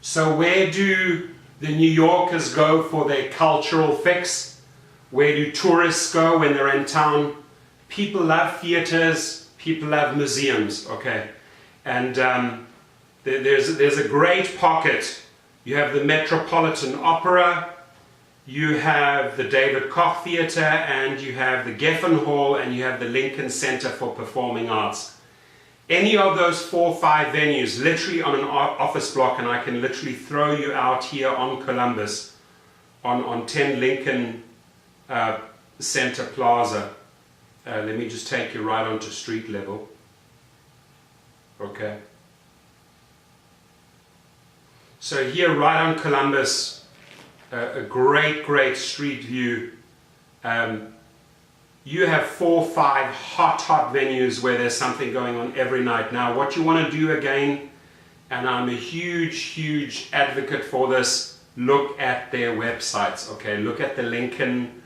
So where do the New Yorkers go for their cultural fix? Where do tourists go when they're in town? People love theaters, people love museums, okay? And there's a great pocket. You have the Metropolitan Opera, you have the David Koch Theatre, and you have the Geffen Hall, and you have the Lincoln Center for Performing Arts. Any of those 4 or 5 venues, literally on an office block, and I can literally throw you out here on Columbus, on 10 Lincoln Center Plaza. Let me just take you right onto street level. Okay. So here, right on Columbus, a great street view. You have 4 or 5 hot venues where there's something going on every night. Now, what you want to do again, and I'm a huge advocate for this, look at their websites. Okay, look at the Lincoln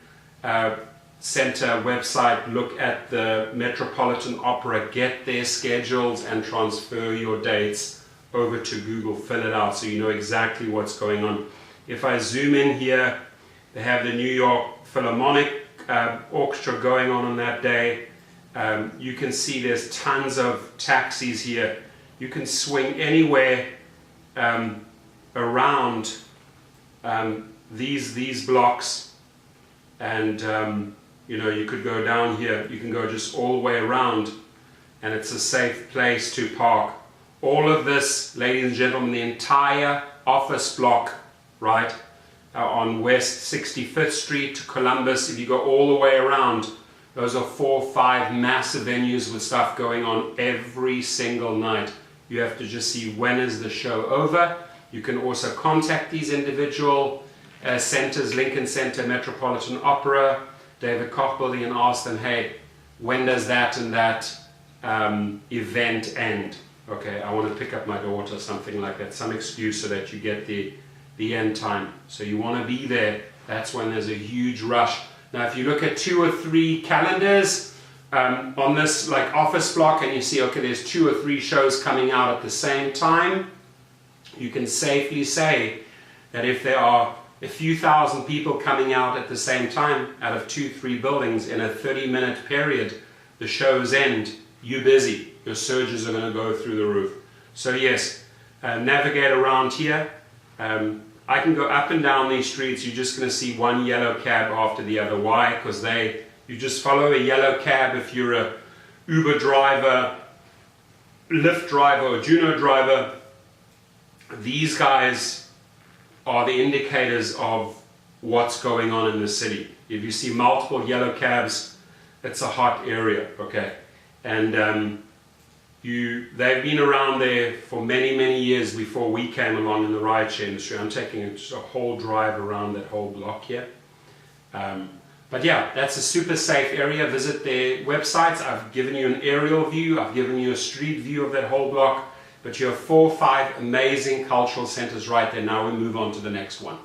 Center website, look at the Metropolitan Opera, get their schedules and transfer your dates over to Google, fill it out so you know exactly what's going on. If I zoom in here, they have the New York Philharmonic orchestra going on that day. You can see there's tons of taxis here. You can swing anywhere around these blocks, and you know, you could go down here, you can go just all the way around, and it's a safe place to park. All of this, ladies and gentlemen, the entire office block, right, on West 65th Street to Columbus, if you go all the way around, those are 4 or 5 massive venues with stuff going on every single night. You have to just see when is the show over. You can also contact these individual centers, Lincoln Center, Metropolitan Opera, David Koch Building, and ask them, hey, when does that and that event end? Okay, I want to pick up my daughter, something like that, some excuse so that you get the end time. So you want to be there. That's when there's a huge rush. Now if you look at 2 or 3 calendars on this like office block, and you see, okay, there's 2 or 3 shows coming out at the same time, you can safely say that if there are a few thousand people coming out at the same time out of 2-3 buildings in a 30-minute period, the show's end, you're busy. Your surges are going to go through the roof. So yes, navigate around here. I can go up and down these streets. You're just going to see one yellow cab after the other. Why? Because you just follow a yellow cab if you're a Uber driver, Lyft driver, or Juno driver. These guys are the indicators of what's going on in the city. If you see multiple yellow cabs, it's a hot area, okay? And they've been around there for many years before we came along in the rideshare industry. I'm taking just a whole drive around that whole block here. But yeah, that's a super safe area. Visit their websites. I've given you an aerial view. I've given you a street view of that whole block. But you have 4 or 5 amazing cultural centers right there. Now we move on to the next one.